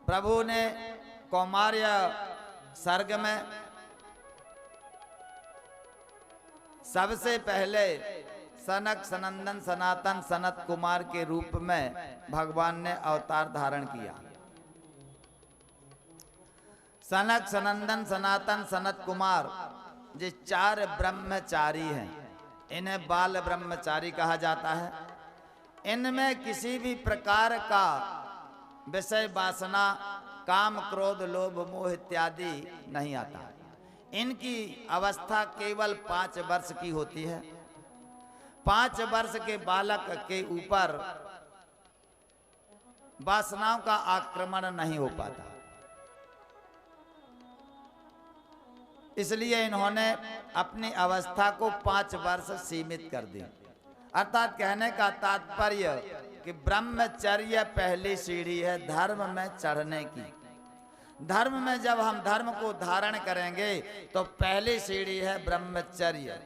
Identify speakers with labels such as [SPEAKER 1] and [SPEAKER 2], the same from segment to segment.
[SPEAKER 1] प्रभु ने कौमार्य सर्ग में सबसे पहले सनक सनंदन सनातन सनत कुमार के रूप में भगवान ने अवतार धारण किया। सनक सनंदन सनातन सनत कुमार ये 4 ब्रह्मचारी हैं। इन्हें बाल ब्रह्मचारी कहा जाता है। इनमें किसी भी प्रकार का विषय वासना, काम, क्रोध, लोभ, मोह इत्यादि नहीं आता। इनकी अवस्था केवल 5 वर्ष की होती है। 5 वर्ष के बालक के ऊपर वासनाओं का आक्रमण नहीं हो पाता, इसलिए इन्होंने अपनी अवस्था को 5 वर्ष सीमित कर दी। अर्थात कहने का तात्पर्य कि ब्रह्मचर्य पहली सीढ़ी है धर्म में चढ़ने की। धर्म में जब हम धर्म को धारण करेंगे तो पहली सीढ़ी है ब्रह्मचर्य।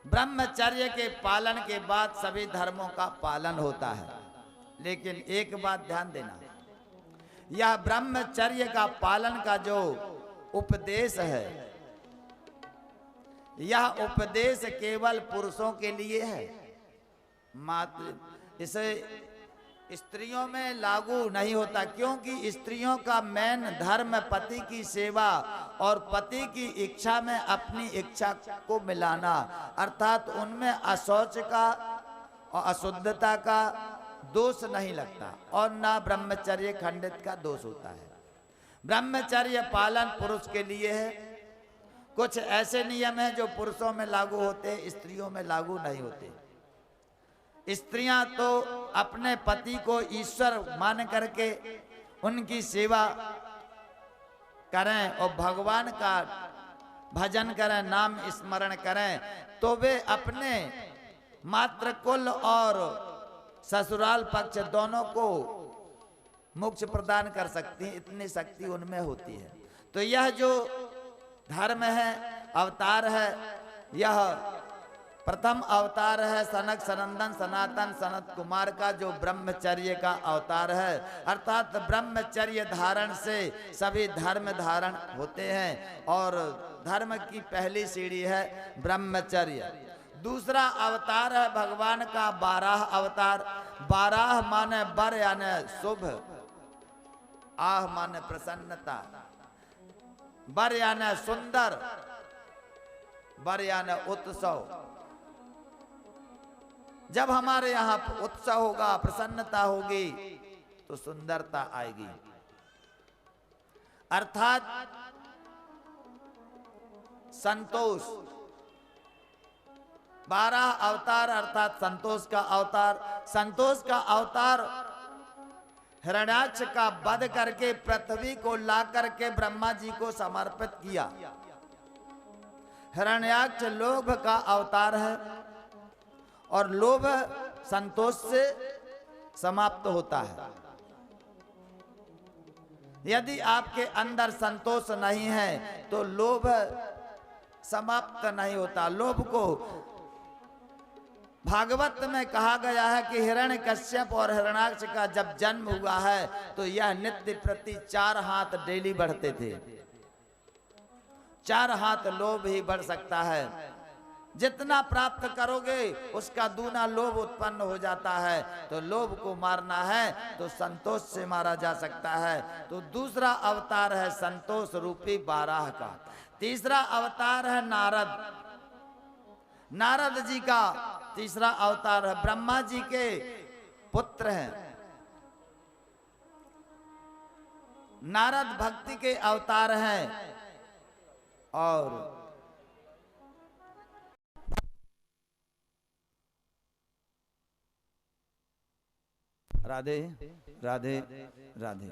[SPEAKER 1] ब्रह्मचर्य के पालन के बाद सभी धर्मों का पालन होता है। लेकिन एक बात ध्यान देना, यह ब्रह्मचर्य का पालन का जो उपदेश है, यह उपदेश केवल पुरुषों के लिए है, मात्र इसे स्त्रियों में लागू नहीं होता। क्योंकि स्त्रियों का मेन धर्म पति की सेवा और पति की इच्छा में अपनी इच्छा को मिलाना, अर्थात उनमें अशौच का और अशुद्धता का दोष नहीं लगता और ना ब्रह्मचर्य खंडित का दोष होता है। ब्रह्मचर्य पालन पुरुष के लिए है। कुछ ऐसे नियम हैं जो पुरुषों में लागू होते, स्त्रियों में लागू नहीं होते। स्त्रियां तो अपने पति को ईश्वर मान करके उनकी सेवा करें और भगवान का भजन करें, नाम स्मरण करें, तो वे अपने मातृकुल और ससुराल पक्ष दोनों को मोक्ष प्रदान कर सकती हैं। इतनी शक्ति उनमें होती है। तो यह जो धर्म है, अवतार है, यह प्रथम अवतार है सनक सनंदन सनातन सनत कुमार का, जो ब्रह्मचर्य का अवतार है। अर्थात ब्रह्मचर्य धारण से सभी धर्म धारण होते हैं और धर्म की पहली सीढ़ी है ब्रह्मचर्य। दूसरा अवतार है भगवान का 12 अवतार। 12 माने बर यानी शुभ, आह माने प्रसन्नता, बर यानी सुंदर, बर यानी उत्सव। जब हमारे यहाँ उत्सव होगा, प्रसन्नता होगी तो सुंदरता आएगी। अर्थात संतोष। 12 अवतार अर्थात संतोष का अवतार। संतोष का अवतार हिरण्याक्ष का वध करके पृथ्वी को ला करके ब्रह्मा जी को समर्पित किया। हिरण्याक्ष लोभ का अवतार है और लोभ संतोष से समाप्त होता है। यदि आपके अंदर संतोष नहीं है तो लोभ समाप्त नहीं होता। लोभ को भागवत में कहा गया है कि हिरण्यकश्यप और हिरण्याक्ष का जब जन्म हुआ है तो यह नित्य प्रति 4 हाथ डेली बढ़ते थे। 4 हाथ लोभ ही बढ़ सकता है। जितना प्राप्त करोगे उसका दूना लोभ उत्पन्न हो जाता है। तो लोभ को मारना है तो संतोष से मारा जा सकता है। तो दूसरा अवतार है संतोष रूपी 12 का। तीसरा अवतार है नारद। नारद जी का तीसरा अवतार है। ब्रह्मा जी के पुत्र हैं। नारद भक्ति के अवतार हैं और राधे राधे राधे।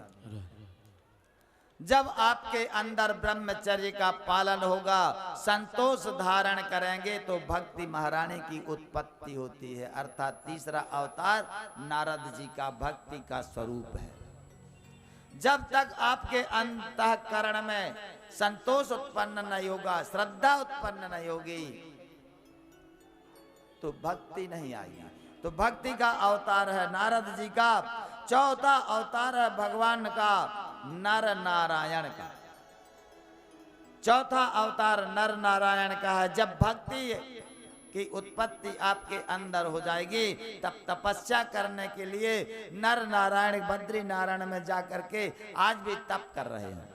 [SPEAKER 1] जब आपके अंदर ब्रह्मचर्य का पालन होगा, संतोष धारण करेंगे तो भक्ति महारानी की उत्पत्ति होती है। अर्थात तीसरा अवतार नारद जी का भक्ति का स्वरूप है। जब तक आपके अंतःकरण में संतोष उत्पन्न नहीं होगा, श्रद्धा उत्पन्न नहीं होगी, तो भक्ति नहीं आएगी। तो भक्ति का अवतार है नारद जी का। चौथा अवतार है भगवान का नर नारायण का। चौथा अवतार नर नारायण का है। जब भक्ति की उत्पत्ति आपके अंदर हो जाएगी तब तपस्या करने के लिए नर नारायण बद्री नारायण में जाकर के आज भी तप कर रहे हैं।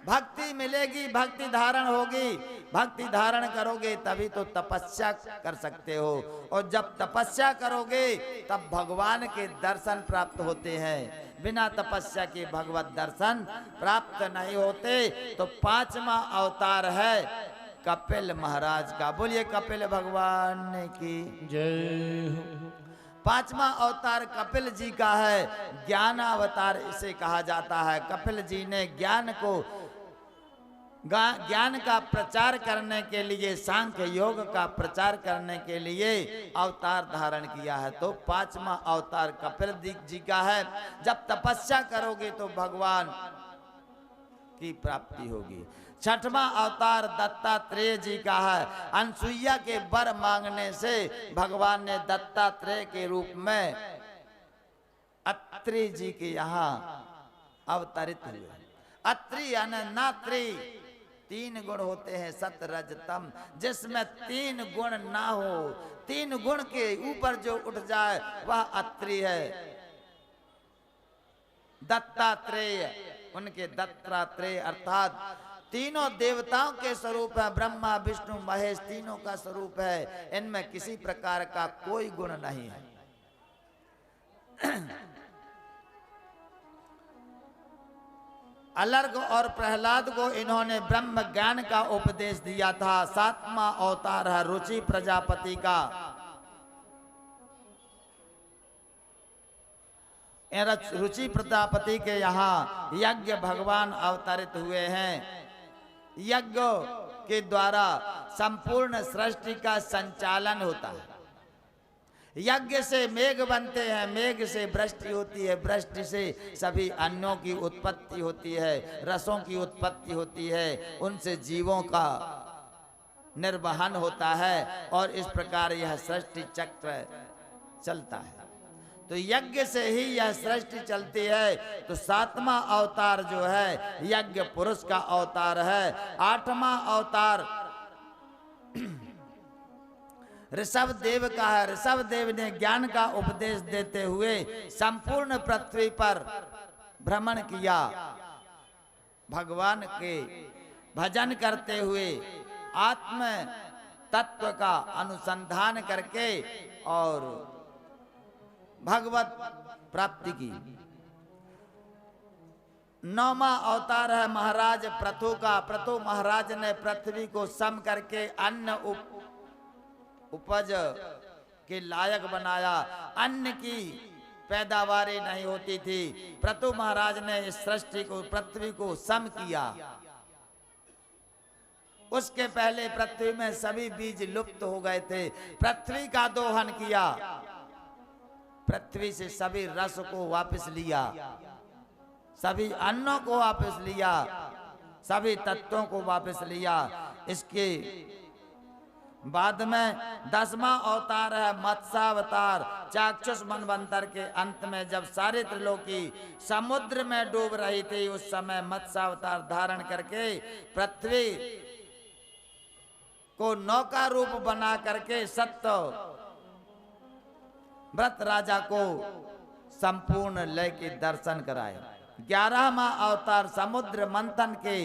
[SPEAKER 1] भक्ति मिलेगी, भक्ति धारण होगी, भक्ति धारण करोगे तभी तो तपस्या कर सकते हो। और जब तपस्या करोगे तब भगवान के दर्शन प्राप्त होते हैं। बिना तपस्या के भगवत दर्शन प्राप्त नहीं होते। तो पांचवा अवतार है कपिल महाराज का। बोलिए कपिल भगवान की
[SPEAKER 2] जय।
[SPEAKER 1] पांचवा अवतार कपिल जी का है। ज्ञान अवतार इसे कहा जाता है। कपिल जी ने ज्ञान का प्रचार करने के लिए, सांख्य योग का प्रचार करने के लिए अवतार धारण किया है। तो पांचवा अवतार कपिल जी का है। जब तपस्या करोगे तो भगवान की प्राप्ति होगी। छठवां अवतार दत्तात्रेय जी का है। अनसुईया के वर मांगने से भगवान ने दत्तात्रेय के रूप में अत्रि जी के यहाँ अवतरित हुए। अत्रि यानी नात्री, तीन गुण होते हैं सत रज तम, जिसमें तीन गुण ना हो, तीन गुण के ऊपर जो उठ जाए वह अत्रि है। दत्तात्रेय, उनके दत्तात्रेय अर्थात तीनों देवताओं के स्वरूप है। ब्रह्मा विष्णु महेश तीनों का स्वरूप है। इनमें किसी प्रकार का कोई गुण नहीं है। अलर्ग और प्रहलाद को इन्होंने ब्रह्म ज्ञान का उपदेश दिया था। सातवां अवतार है रुचि प्रजापति का। रुचि प्रजापति के यहाँ यज्ञ भगवान अवतरित हुए हैं। यज्ञ के द्वारा संपूर्ण सृष्टि का संचालन होता है। यज्ञ से मेघ बनते हैं, मेघ से वृष्टि होती है, वृष्टि से सभी अन्नों की उत्पत्ति होती है, रसों की उत्पत्ति होती है, उनसे जीवों का निर्वहन होता है और इस प्रकार यह सृष्टि चक्र चलता है। तो यज्ञ से ही यह सृष्टि चलती है। तो सातवां अवतार जो है यज्ञ पुरुष का अवतार है। आठवां अवतार ऋषभ देव का है। ऋषभ देव ने ज्ञान का उपदेश देते हुए संपूर्ण पृथ्वी पर भ्रमण किया। भगवान के भजन करते हुए आत्म तत्व का अनुसंधान करके और भगवत प्राप्ति की। नौवां अवतार है महाराज प्रथु का। प्रथु महाराज ने पृथ्वी को सम करके अन्न उपज के लायक बनाया। अन्न की पैदावारी नहीं होती थी। प्रथु महाराज ने इस सृष्टि को, पृथ्वी को सम किया। उसके पहले पृथ्वी में सभी बीज लुप्त हो गए थे। पृथ्वी का दोहन किया, पृथ्वी से सभी रस को वापस लिया, सभी अन्नों को वापस लिया, सभी तत्वों को वापस लिया। इसके बाद में 10वां अवतार है मत्स्यावतार। चाक्षुष मनवंतर के अंत में जब सारे त्रिलोकी समुद्र में डूब रही थी, उस समय मत्स्यावतार धारण करके पृथ्वी को नौका रूप बना करके सत्य व्रत राजा को संपूर्ण लय के दर्शन कराए। 11वां अवतार समुद्र मंथन के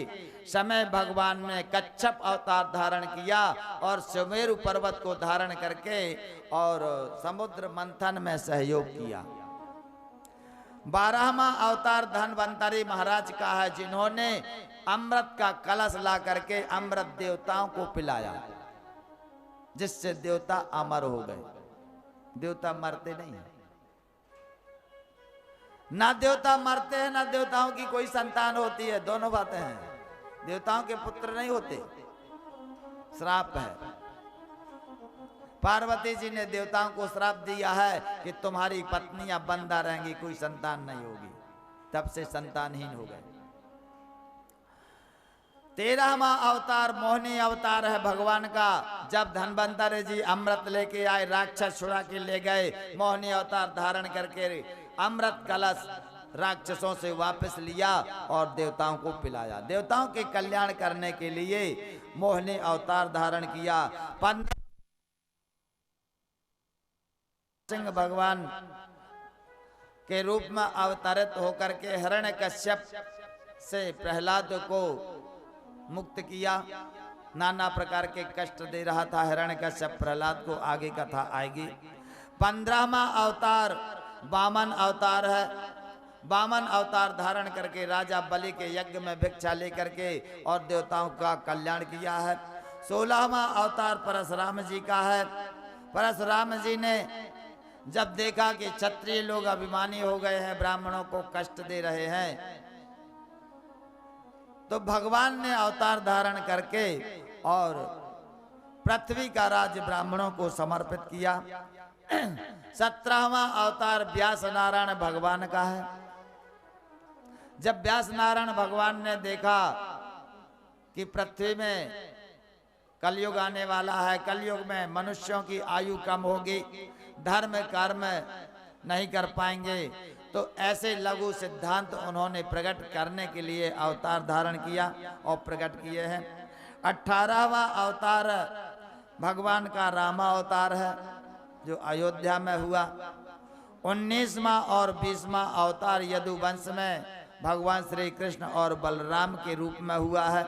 [SPEAKER 1] समय भगवान ने कच्छप अवतार धारण किया और सुमेरु पर्वत को धारण करके और समुद्र मंथन में सहयोग किया। 12वां अवतार धन्वंतरी महाराज का है, जिन्होंने अमृत का कलश ला करके अमृत देवताओं को पिलाया, जिससे देवता अमर हो गए। देवता मरते नहीं है, ना देवता मरते हैं ना देवताओं की कोई संतान होती है। दोनों बातें हैं। देवताओं के पुत्र नहीं होते, श्राप है। पार्वती जी ने देवताओं को श्राप दिया है कि तुम्हारी पत्नियां बंदा रहेंगी, कोई संतान नहीं होगी। तब से संतानहीन हो गए। 13वां अवतार मोहिनी अवतार है भगवान का। जब धन्वंतरि जी अमृत लेके आए, राक्षस छुड़ा के ले गए, मोहिनी अवतार धारण करके अमृत कलश राक्षसों से वापस लिया और देवताओं को पिलाया। देवताओं के कल्याण करने के लिए मोहिनी अवतार धारण किया। 15 सिंह भगवान के रूप में अवतरित होकर के हिरण्यकश्यप से प्रहलाद को मुक्त किया। नाना प्रकार के कष्ट दे रहा था हिरण्यकश्यप प्रहलाद को, आगे कथा आएगी। 15वां अवतार वामन अवतार है। वामन अवतार धारण करके राजा बलि के यज्ञ में भिक्षा लेकर के और देवताओं का कल्याण किया है। 16वां अवतार परशुराम जी का है। परशुराम जी ने जब देखा कि क्षत्रिय लोग अभिमानी हो गए हैं, ब्राह्मणों को कष्ट दे रहे हैं, तो भगवान ने अवतार धारण करके और पृथ्वी का राज ब्राह्मणों को समर्पित किया। 17वां अवतार व्यास नारायण भगवान का है। जब व्यास नारायण भगवान ने देखा कि पृथ्वी में कलयुग आने वाला है, कलयुग में मनुष्यों की आयु कम होगी, धर्म कर्म नहीं कर पाएंगे, तो ऐसे लघु सिद्धांत उन्होंने प्रकट करने के लिए अवतार धारण किया और प्रकट किए हैं। 18वां अवतार भगवान का रामा अवतार है जो अयोध्या में हुआ। 19वां और 20वां अवतार यदुवंश में भगवान श्री कृष्ण और बलराम के रूप में हुआ है।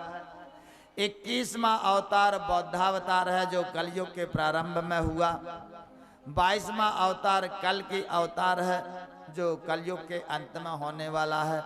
[SPEAKER 1] 21वां अवतार बौद्धावतार है जो कलयुग के प्रारंभ में हुआ। 22वां अवतार कल की अवतार है जो कलयुग के अंत में होने वाला है।